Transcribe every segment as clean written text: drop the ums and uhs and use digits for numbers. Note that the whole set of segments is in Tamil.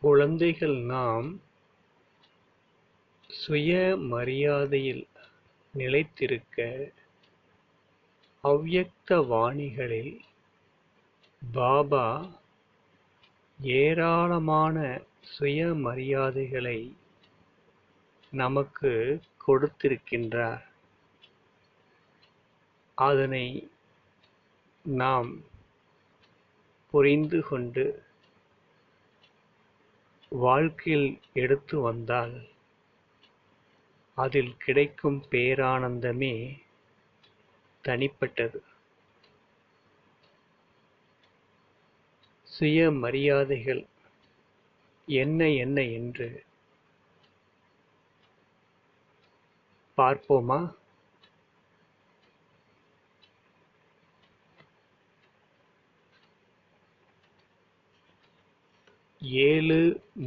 குழந்தைகள் நாம் சுயமரியாதையில் நிலைத்திருக்க அவ்யக்த வாணிகளில் பாபா ஏராளமான சுயமரியாதைகளை நமக்கு கொடுத்திருக்கின்றார். அதனை நாம் புரிந்து கொண்டு வாழ்க்கையில் எடுத்து வந்தால் அதில் கிடைக்கும் பேரானந்தமே தனிப்பட்டது. சுயமரியாதைகள் என்ன என்ன என்று பார்ப்போமா? ஏழு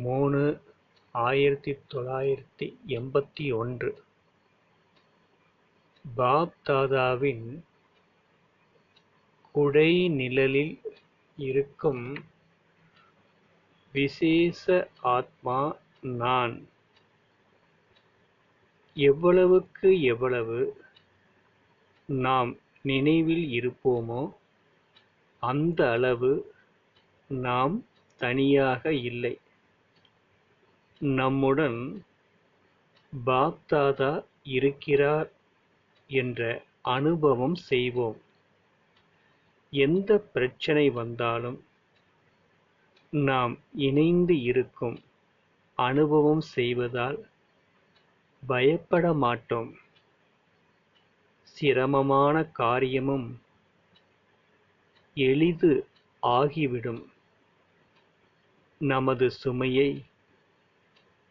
3/1981 பாப் தாதாவின் குடை நிழலில் இருக்கும் விசேஷ ஆத்மா நான். எவ்வளவுக்கு எவ்வளவு நாம் நினைவில் இருப்போமோ அந்த அளவு நாம் தனியாக இல்லை. நம்முடன் பாப் தாதா இருக்கிறார் என்ற அனுபவம் செய்வோம். எந்த பிரச்சனை வந்தாலும் நாம் இணைந்து இருக்கும் அனுபவம் செய்வதால் பயப்பட மாட்டோம். சிரமமான காரியமும் எளிது ஆகிவிடும். நமது சுமையை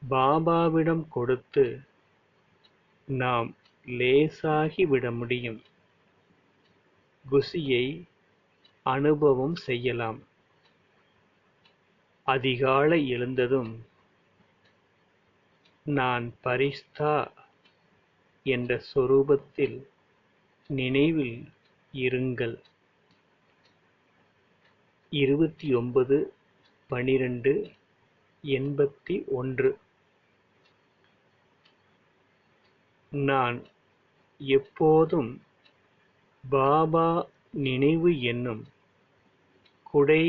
பாபாவிடம் கொடுத்து நாம் லேசாகி விட முடியும். குஷியை அனுபவம் செய்யலாம். அதிகாலை எழுந்ததும் நான் பரிஷ்தா என்ற சொரூபத்தில் நினைவில் இருங்கள். 29/12/81 நான் எப்போதும் பாபா நினைவு என்னும் குடை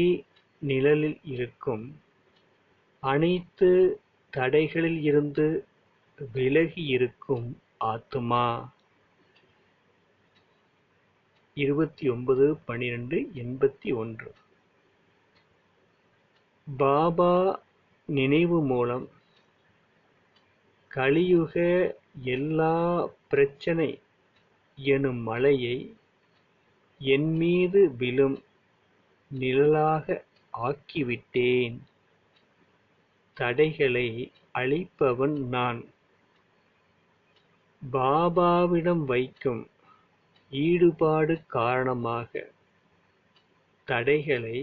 நிழலில் இருக்கும் அனைத்து தடைகளில் இருந்து விலகி இருக்கும் ஆத்மா. 29/12/81 பாபா நினைவு மூலம் கலியுக எல்லா பிரச்சனை எனும் மலையை என் மீது விழும் நிழலாக ஆக்கிவிட்டேன். தடைகளை அழிப்பவன் நான். பாபாவிடம் வைக்கும் ஈடுபாடு காரணமாக தடைகளை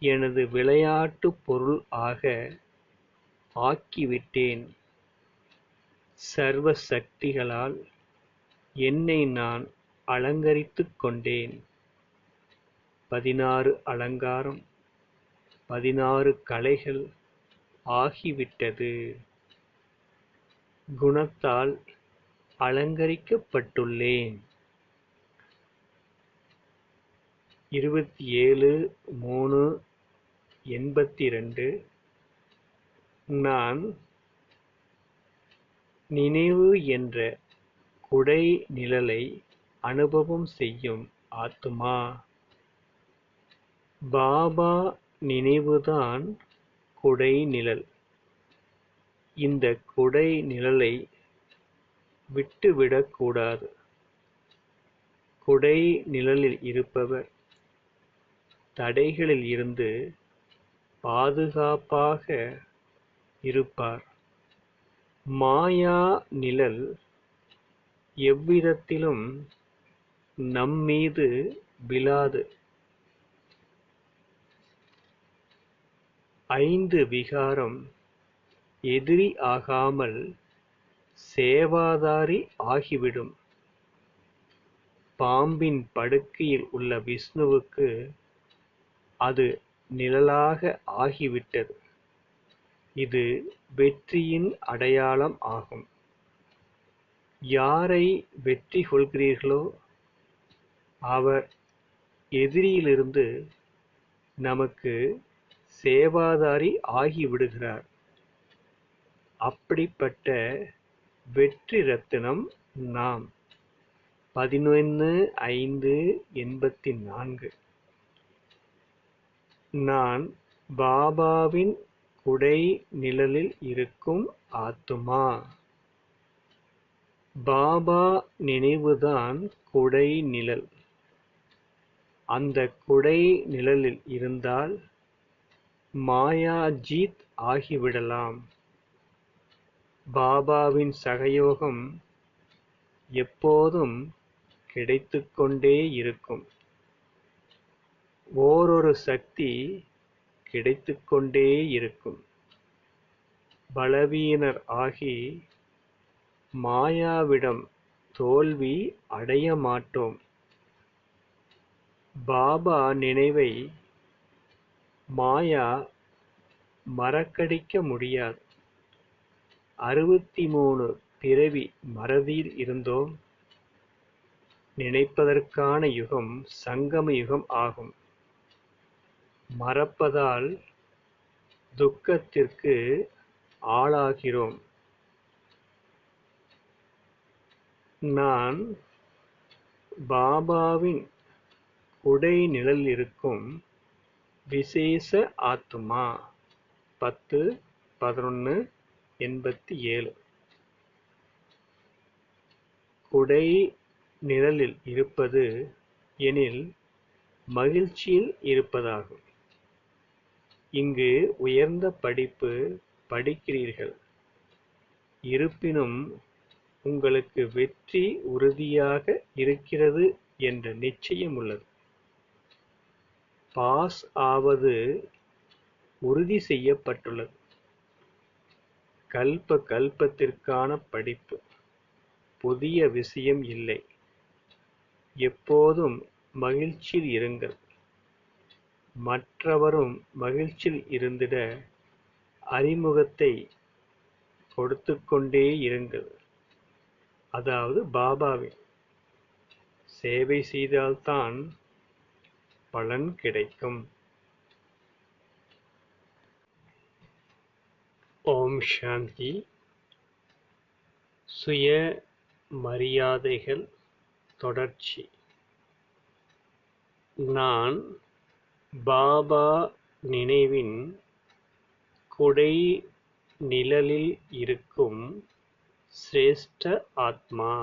எனது விளையாட்டு பொருள் ஆக ஆக்கிவிட்டேன். சர்வ சக்திகளால் என்னை நான் அலங்கரித்துக் கொண்டேன். 16 அலங்காரம் 16 கலைகள் ஆகிவிட்டது. குணத்தால் அலங்கரிக்கப்பட்டுள்ளேன். 27/3/82 நான் நினைவு என்ற குடை நிழலை அனுபவம் செய்யும் ஆத்மா. பாபா நினைவுதான் குடை நிழல். இந்த குடை நிழலை விட்டுவிடக் கூடாது. குடை நிழலில் இருப்பவர் தடைகளில் இருந்து பாதுகாப்பாக இருப்பார். மாயா நிழல் எவ்விதத்திலும் நம்மீது விழாது. 5 விகாரம் எதிரி ஆகாமல் சேவாதாரி ஆகிவிடும். பாம்பின் படுக்கையில் உள்ள விஷ்ணுவுக்கு அது நிழலாக ஆகிவிட்டது. இது வெற்றியின் அடையாளம் ஆகும். யாரை வெற்றி கொள்கிறீர்களோ அவர் எதிரியிலிருந்து நமக்கு சேவாதாரி ஆகிவிடுகிறார். அப்படிப்பட்ட வெற்றி ரத்தினம் நாம். 11/5/84. நான் பாபாவின் குடை நிழலில் இருக்கும் ஆத்துமா. பாபா நினைவுதான் குடை நிழல். அந்த குடை நிழலில் இருந்தால் மாயாஜீத் ஆகிவிடலாம். பாபாவின் சகயோகம் எப்போதும் கிடைத்துக்கொண்டே இருக்கும். ஓரொரு சக்தி கிடைத்துக்கொண்டே இருக்கும். பலவீனர் ஆகி மாயாவிடம் தோல்வி அடைய மாட்டோம். பாபா நினைவை மாயா மறக்கடிக்க முடியாது. 63 பிறவி மறதியில் இருந்தோம். நினைப்பதற்கான யுகம் சங்கம யுகம் ஆகும். மறப்பதால் துக்கத்திற்கு ஆளாகிறோம். நான் பாபாவின் குடை நிழலில் இருக்கும் விசேஷ ஆத்துமா. 10/11/87. குடை நிழலில் இருப்பது எனில் மகிழ்ச்சியில் இருப்பதாகும். இங்கு உயர்ந்த படிப்பு படிக்கிறீர்கள். இருப்பினும் உங்களுக்கு வெற்றி உறுதியாக இருக்கிறது என்ற நிச்சயம் உள்ளது. பாஸ் ஆவது உறுதி செய்யப்பட்டுள்ளது. கல்ப கல்பத்திற்கான படிப்பு. புதிய விஷயம் இல்லை. எப்போதும் மகிழ்ச்சியில் இருங்கள். மற்றவரும் மகிழ்ச்சியில் இருந்திட அறிமுகத்தை கொடுத்துக்கொண்டே இருங்கள். அதாவது பாபாவின் சேவை செய்தால்தான் பலன் கிடைக்கும். ஓம் சாந்தி. சுய மரியாதைகள் தொடர்ச்சி. நான் பாபா நினைவின் குடை நிழலில் இருக்கும் சிரேஷ்ட ஆத்மா.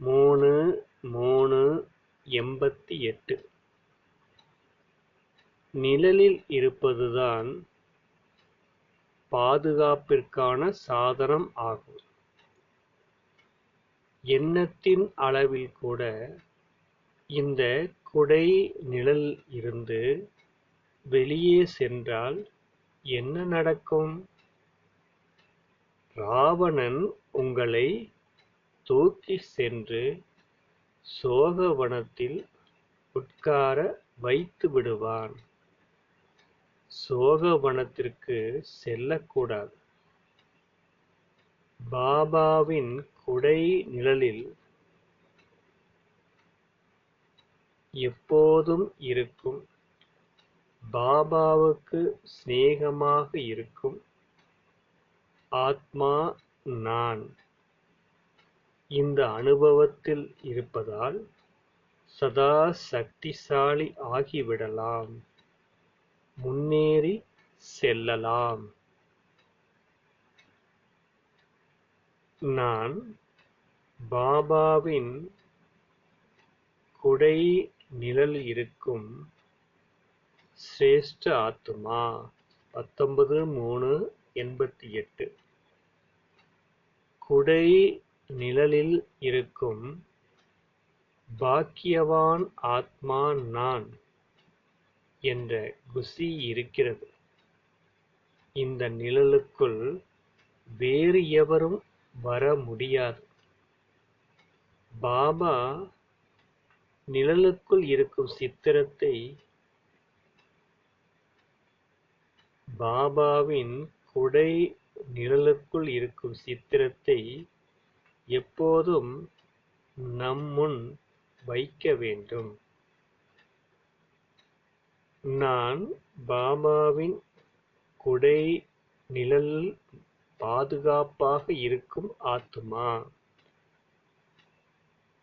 3/3/88. நிழலில் இருப்பதுதான் பாதுகாப்பிற்கான சாதனம் ஆகும். எண்ணத்தின் அளவில் கூட இந்த குடை நிழல் இருந்து வெளியே சென்றால் என்ன நடக்கும்? ராவணன் உங்களை தூக்கி சென்று சோகவனத்தில் உட்கார வைத்து விடுவான். சோகவனத்திற்கு செல்லக்கூடாது. பாபாவின் குடை நிழலில் எப்போதும் இருக்கும். பாபாவுக்கு சிநேகமாக இருக்கும் ஆத்மா நான். இந்த அனுபவத்தில் இருப்பதால் சதா சக்திசாலி ஆகிவிடலாம். முன்னேறி செல்லலாம். நான் பாபாவின் குடை நிழலில் இருக்கும் சிரேஷ்ட ஆத்துமா. 19/3/88. குடை நிழலில் இருக்கும் பாக்கியவான் ஆத்மா நான் என்ற குஷி இருக்கிறது. இந்த நிழலுக்குள் வேறு எவரும் வர முடியாது. பாபா நிழலுக்குள் இருக்கும் சித்திரத்தை பாபாவின் குடை நிழலுக்குள் இருக்கும் சித்திரத்தை எப்போதும் நம் முன் வைக்க வேண்டும். நான் பாபாவின் குடை நிழலில் பாதுகாப்பாக இருக்கும் ஆத்மா.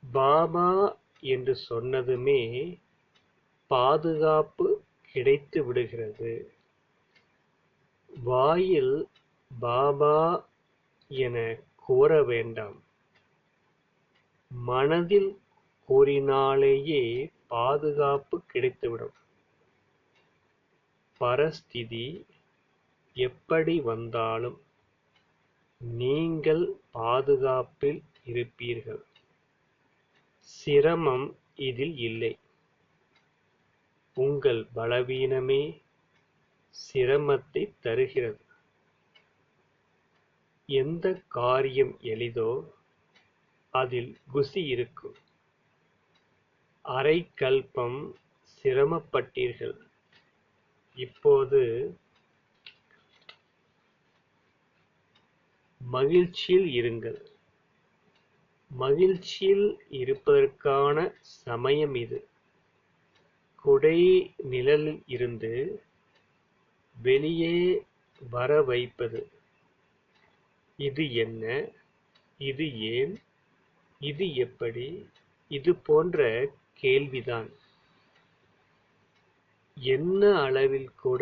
பாபா என்று சொன்னதுமே பாதுகாப்பு கிடைத்து விடுகிறது. வாயில் பாபா என கூற வேண்டாம். மனதில் கூறினாலேயே பாதுகாப்பு கிடைத்துவிடும். பரஸ்திதி எப்படி வந்தாலும் நீங்கள் பாதுகாப்பில் இருப்பீர்கள். சிரமம் இதில் இல்லை. உங்கள் பலவீனமே சிரமத்தை தருகிறது. எந்த காரியம் எளிதோ அதில் குசி இருக்கும். அரை கல்பம் சிரமப்பட்டீர்கள். இப்போது மகிழ்ச்சியில் இருங்கள். மகிழ்ச்சியில் இருப்பதற்கான சமயம் இது. குடை நிழலில் இருந்து வெளியே வர வைப்பது. இது என்ன? இது ஏன்? இது எப்படி? இது போன்ற கேள்விதான். என்ன அளவில் கூட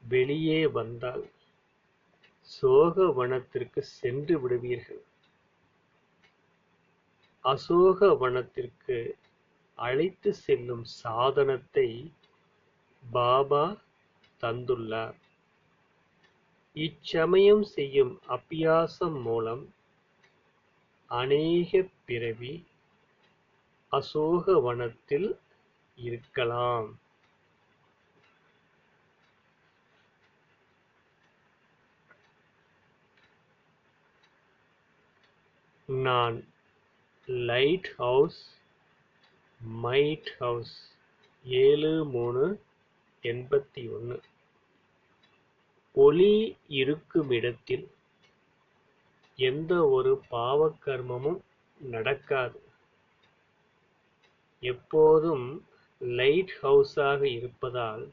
வெளியே வந்தால் சோக வனத்திற்கு சென்று விடுவீர்கள். அசோக வனத்திற்கு அழைத்து செல்லும் சாதனத்தை பாபா தந்துள்ளார். இச்சமயம் செய்யும் அபியாசம் மூலம் அநேக பிறவி அசோக வனத்தில் இருக்கலாம். நான் லைட் ஹவுஸ் மைட் ஹவுஸ் 7381. ஒளி இருக்குமிடத்தில் எந்த ஒரு பாவக்கர்மமும் நடக்காது. எப்போதும் லைட் ஹவுஸாக இருப்பதால்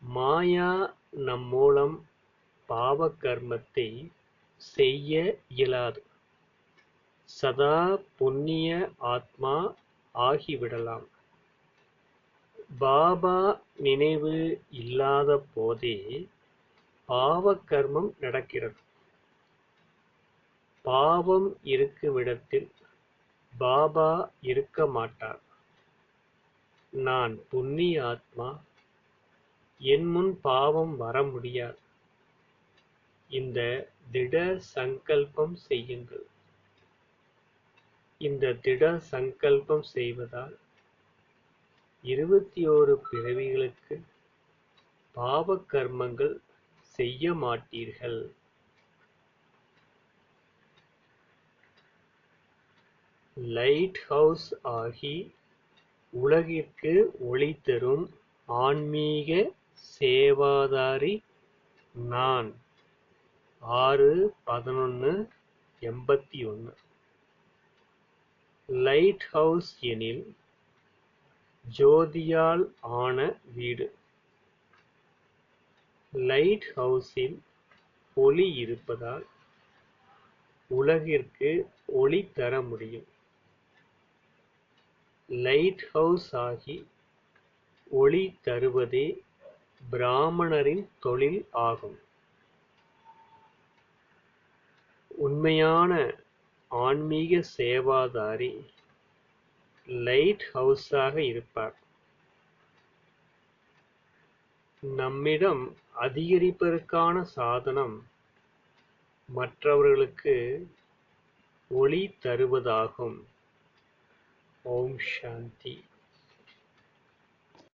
மாயா நம் மூலம் பாவக்கர்மத்தை செய்ய இயலாது. சதா புண்ணிய ஆத்மா ஆகிவிடலாம். பாபா நினைவு இல்லாத போதே பாவக்கர்மம் நடக்கிறது. பாவம் இருக்குமிடத்தில் பாபா இருக்க மாட்டார். நான் புண்ணிய ஆத்மா, என் முன் பாவம் வர முடியாது. இந்த திட சங்கல்பம் செய்யுங்கள். இந்த திட சங்கல்பம் செய்வதால் 21 பிறவிகளுக்கு பாவக் கர்மங்கள் செய்ய மாட்டீர்கள். லைட் ஹவுஸ் ஆகி உலகிற்கு ஒளி தரும் ஆன்மீக சேவாதாரி நான். 6/11/81. லைட் ஹவுஸ் எனில் ஜோதியால் ஆன வீடு. லைட் ஹவுஸில் ஒளி இருப்பதால் உலகிற்கு ஒளி தர முடியும். லைட் ஹவுஸ் ஆகி ஒளி தருவதே பிராமணரின் தொழில் ஆகும். உண்மையான ஆன்மீக சேவாதாரி லைட் ஹவுஸாக இருப்பார். நம்மிடம் அதிகரிப்பதற்கான சாதனம் மற்றவர்களுக்கு ஒளி தருவதாகும். ஓம் சாந்தி.